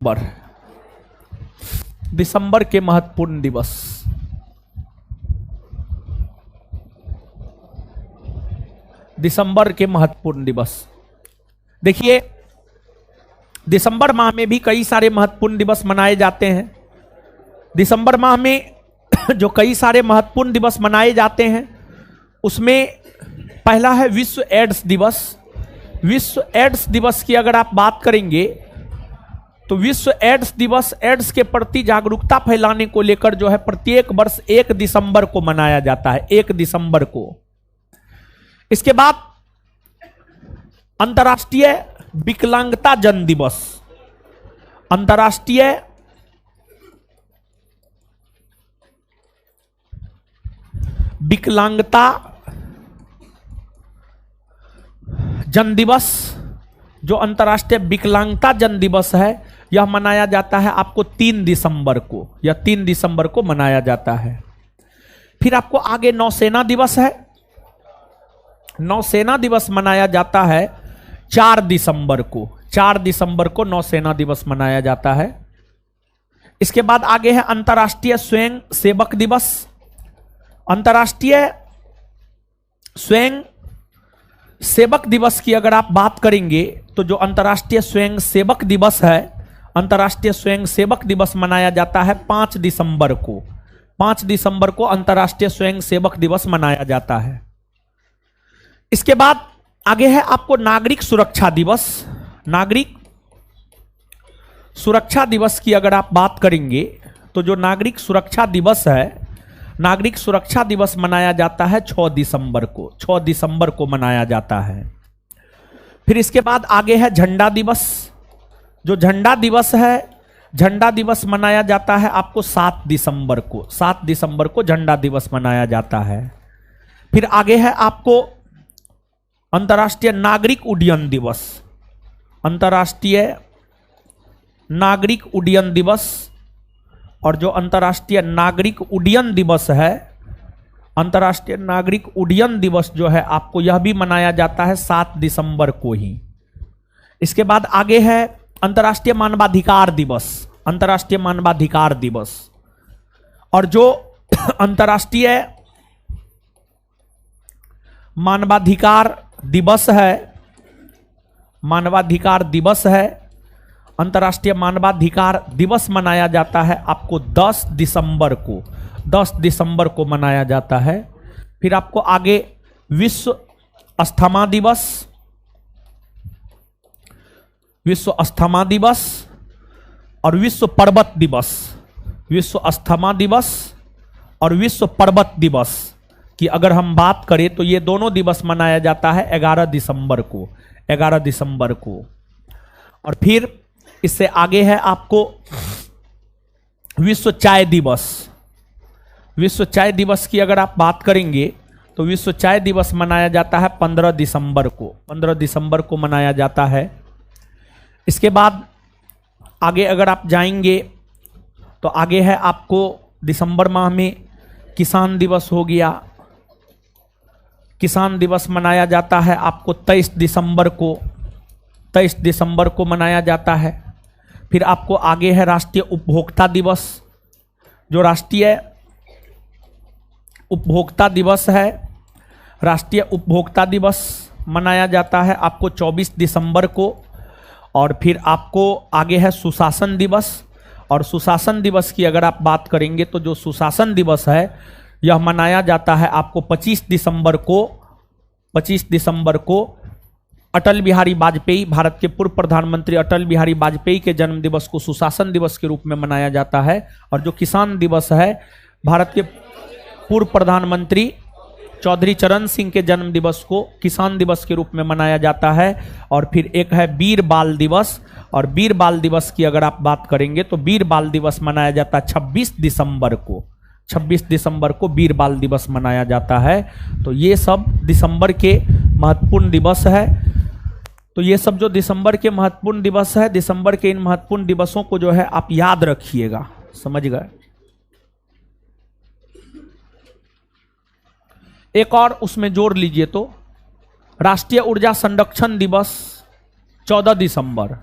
दिसंबर, दिसंबर के महत्वपूर्ण दिवस। दिसंबर के महत्वपूर्ण दिवस देखिए, दिसंबर माह में भी कई सारे महत्वपूर्ण दिवस मनाए जाते हैं। दिसंबर माह में जो कई सारे महत्वपूर्ण दिवस मनाए जाते हैं उसमें पहला है विश्व एड्स दिवस। विश्व एड्स दिवस की अगर आप बात करेंगे तो विश्व एड्स दिवस एड्स के प्रति जागरूकता फैलाने को लेकर जो है प्रत्येक वर्ष 1 दिसंबर को मनाया जाता है, 1 दिसंबर को। इसके बाद अंतर्राष्ट्रीय विकलांगता जन दिवस। अंतर्राष्ट्रीय विकलांगता जन दिवस, जो अंतर्राष्ट्रीय विकलांगता जन दिवस है, यह मनाया जाता है आपको 3 दिसंबर को। यह 3 दिसंबर को मनाया जाता है। फिर आपको आगे नौसेना दिवस है। नौसेना दिवस मनाया जाता है 4 दिसंबर को। 4 दिसंबर को नौसेना दिवस मनाया जाता है। इसके बाद आगे है अंतर्राष्ट्रीय स्वयं सेवक दिवस। अंतर्राष्ट्रीय स्वयं सेवक दिवस की अगर आप बात करेंगे तो जो अंतर्राष्ट्रीय स्वयं सेवक दिवस है, अंतर्राष्ट्रीय स्वयं सेवक दिवस मनाया जाता है 5 दिसंबर को। 5 दिसंबर को अंतर्राष्ट्रीय स्वयं सेवक दिवस मनाया जाता है। इसके बाद आगे है आपको नागरिक सुरक्षा दिवस। नागरिक सुरक्षा दिवस की अगर आप बात करेंगे तो जो नागरिक सुरक्षा दिवस है, नागरिक सुरक्षा दिवस मनाया जाता है 6 दिसंबर को। 6 दिसंबर को मनाया जाता है। फिर इसके बाद आगे है झंडा दिवस। जो झंडा दिवस है, झंडा दिवस मनाया जाता है आपको 7 दिसंबर को। 7 दिसंबर को झंडा दिवस मनाया जाता है। फिर आगे है आपको अंतर्राष्ट्रीय नागरिक उड्डयन दिवस। अंतर्राष्ट्रीय नागरिक उड्डयन दिवस। और जो अंतर्राष्ट्रीय नागरिक उड्डयन दिवस है, अंतर्राष्ट्रीय नागरिक उड्डयन दिवस जो है आपको यह भी मनाया जाता है 7 दिसंबर को ही। इसके बाद आगे है अंतर्राष्ट्रीय मानवाधिकार दिवस। अंतर्राष्ट्रीय मानवाधिकार दिवस। और जो अंतर्राष्ट्रीय मानवाधिकार दिवस है, मानवाधिकार दिवस है, अंतर्राष्ट्रीय मानवाधिकार दिवस मनाया जाता है आपको 10 दिसंबर को। 10 दिसंबर को मनाया जाता है। फिर आपको आगे विश्व अस्थमा दिवस, विश्व अस्थमा दिवस और विश्व पर्वत दिवस। विश्व अस्थमा दिवस और विश्व पर्वत दिवस की अगर हम बात करें तो ये दोनों दिवस मनाया जाता है 11 दिसंबर को। 11 दिसंबर को। और फिर इससे आगे है आपको विश्व चाय दिवस। विश्व चाय दिवस की अगर आप बात करेंगे तो विश्व चाय दिवस मनाया जाता है 15 दिसंबर को। 15 दिसंबर को मनाया जाता है। इसके बाद आगे अगर आप जाएंगे तो आगे है आपको दिसंबर माह में किसान दिवस हो गया। किसान दिवस मनाया जाता है आपको 23 दिसंबर को। 23 दिसंबर को मनाया जाता है। फिर आपको आगे है राष्ट्रीय उपभोक्ता दिवस। जो राष्ट्रीय उपभोक्ता दिवस है, राष्ट्रीय उपभोक्ता दिवस मनाया जाता है आपको 24 दिसंबर को। और फिर आपको आगे है सुशासन दिवस। और सुशासन दिवस की अगर आप बात करेंगे तो जो सुशासन दिवस है यह मनाया जाता है आपको 25 दिसंबर को। 25 दिसंबर को अटल बिहारी वाजपेयी, भारत के पूर्व प्रधानमंत्री अटल बिहारी वाजपेयी के जन्म दिवस को सुशासन दिवस के रूप में मनाया जाता है। और जो किसान दिवस है, भारत के पूर्व प्रधानमंत्री चौधरी चरण सिंह के जन्म दिवस को किसान दिवस के रूप में मनाया जाता है। और फिर एक है वीर बाल दिवस। और वीर बाल दिवस की अगर आप बात करेंगे तो वीर बाल दिवस मनाया जाता है 26 दिसंबर को। 26 दिसंबर को वीर बाल दिवस मनाया जाता है। तो ये सब दिसंबर के महत्वपूर्ण दिवस है। तो ये सब जो दिसंबर के महत्वपूर्ण दिवस है, दिसंबर के इन महत्वपूर्ण दिवसों को जो है आप याद रखिएगा। समझ गए? एक और उसमें जोड़ लीजिए तो राष्ट्रीय ऊर्जा संरक्षण दिवस 14 दिसंबर।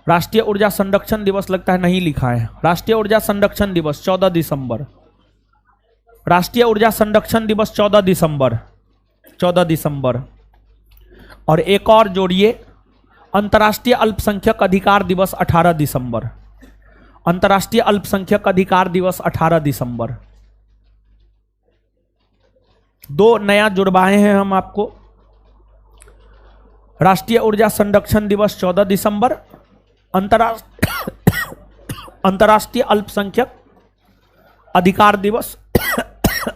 राष्ट्रीय ऊर्जा संरक्षण दिवस लगता है नहीं लिखा है। राष्ट्रीय ऊर्जा संरक्षण दिवस 14 दिसंबर। राष्ट्रीय ऊर्जा संरक्षण दिवस 14 दिसंबर, 14 दिसंबर। और एक और जोड़िए, अंतर्राष्ट्रीय अल्पसंख्यक अधिकार दिवस 18 दिसंबर। अंतर्राष्ट्रीय अल्पसंख्यक अधिकार दिवस 18 दिसंबर। दो नया जुड़वाए हैं हम आपको। राष्ट्रीय ऊर्जा संरक्षण दिवस 14 दिसंबर, अंतर्राष्ट्रीय अल्पसंख्यक अधिकार दिवस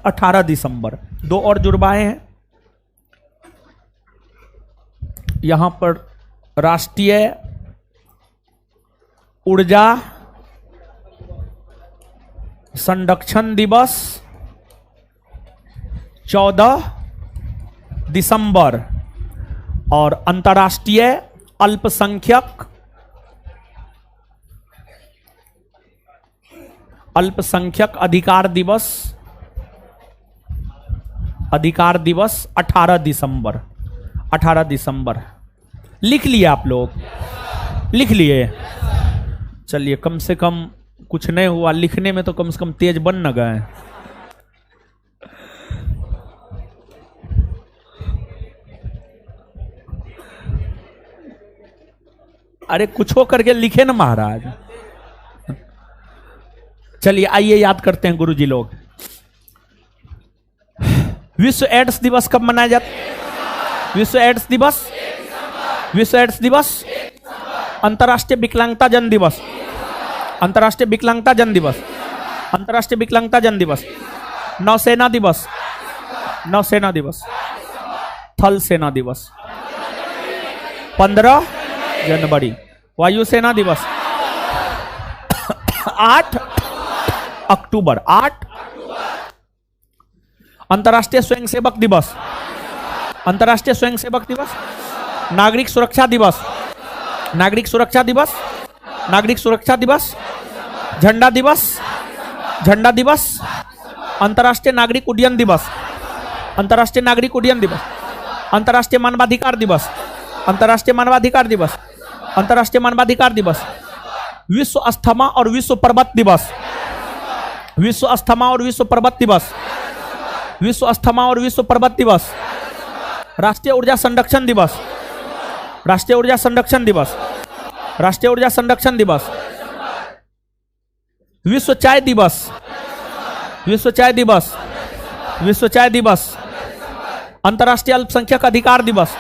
18 दिसंबर। दो और जुड़वाए हैं यहां पर। राष्ट्रीय ऊर्जा संरक्षण दिवस 14 दिसंबर और अंतर्राष्ट्रीय अल्पसंख्यक अधिकार दिवस 18 दिसंबर। 18 दिसंबर लिख लिए आप लोग? लिख लिए? चलिए, कम से कम कुछ नहीं हुआ लिखने में, तो कम से कम तेज बन न गए। अरे कुछ हो करके लिखे ना महाराज। चलिए आइए याद करते हैं गुरुजी लोग। विश्व एड्स दिवस कब मनाया जाता है? विश्व एड्स दिवस, विश्व एड्स दिवस, अंतर्राष्ट्रीय विकलांगता जन दिवस, अंतर्राष्ट्रीय विकलांगता जन दिवस, अंतर्राष्ट्रीय विकलांगता जन दिवस। नौसेना दिवस, नौसेना दिवस, थल सेना दिवस 15 जनवरी। वायुसेना दिवस 8 अक्टूबर, 8। अंतर्राष्ट्रीय स्वयंसेवक दिवस, अंतर्राष्ट्रीय स्वयंसेवक दिवस। नागरिक सुरक्षा दिवस, नागरिक सुरक्षा दिवस, नागरिक सुरक्षा दिवस। झंडा दिवस, झंडा दिवस। अंतर्राष्ट्रीय नागरिक उड्डयन दिवस, अंतर्राष्ट्रीय नागरिक उड्डयन दिवस। अंतर्राष्ट्रीय मानवाधिकार दिवस, अंतर्राष्ट्रीय मानवाधिकार दिवस, अंतर्राष्ट्रीय मानवाधिकार दिवस। विश्व अस्थमा और विश्व पर्वत दिवस, विश्व अस्थमा और विश्व पर्वत दिवस, विश्व अस्थमा और विश्व पर्वत दिवस। राष्ट्रीय ऊर्जा संरक्षण दिवस, राष्ट्रीय ऊर्जा संरक्षण दिवस, राष्ट्रीय ऊर्जा संरक्षण दिवस। विश्व चाय दिवस, विश्व चाय दिवस, विश्व चाय दिवस। अंतर्राष्ट्रीय अल्पसंख्यक अधिकार दिवस,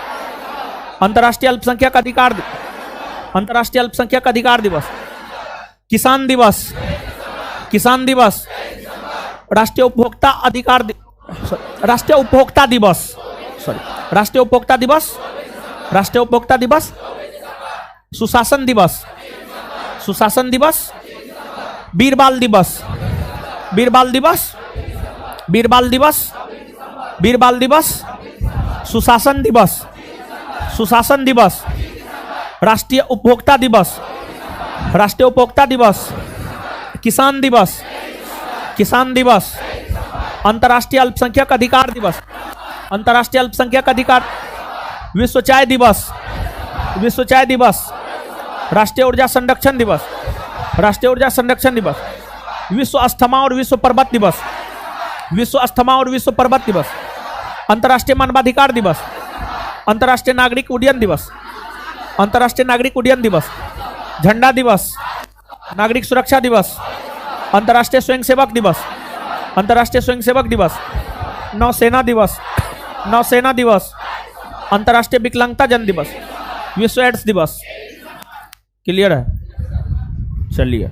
अंतर्राष्ट्रीय अल्पसंख्यक अधिकार, अंतर्राष्ट्रीय अल्पसंख्यक अधिकार दिवस। किसान दिवस, किसान दिवस। राष्ट्रीय उपभोक्ता अधिकार, राष्ट्रीय उपभोक्ता दिवस, सॉरी, राष्ट्रीय उपभोक्ता दिवस, राष्ट्रीय उपभोक्ता दिवस। सुशासन दिवस, सुशासन दिवस। वीरबाल दिवस, वीरबाल दिवस, वीरबाल दिवस, वीरबाल दिवस। सुशासन दिवस, सुशासन दिवस। राष्ट्रीय उपभोक्ता दिवस, राष्ट्रीय उपभोक्ता दिवस। किसान दिवस, किसान दिवस। अंतर्राष्ट्रीय अल्पसंख्यक अधिकार दिवस, अंतर्राष्ट्रीय अल्पसंख्यक अधिकार। विश्व चाय दिवस, विश्व चाय दिवस। राष्ट्रीय ऊर्जा संरक्षण दिवस, राष्ट्रीय ऊर्जा संरक्षण दिवस। विश्व अस्थमा और विश्व पर्वत दिवस, विश्व अस्थमा और विश्व पर्वत दिवस। अंतर्राष्ट्रीय मानवाधिकार दिवस, अंतर्राष्ट्रीय नागरिक उड्डयन दिवस, अंतर्राष्ट्रीय नागरिक उड्डयन दिवस। झंडा दिवस, नागरिक सुरक्षा दिवस, अंतर्राष्ट्रीय स्वयंसेवक दिवस, अंतर्राष्ट्रीय स्वयंसेवक दिवस। नौसेना दिवस, नौसेना दिवस। अंतर्राष्ट्रीय विकलांगता जन दिवस, विश्व एड्स दिवस। क्लियर है? चलिए।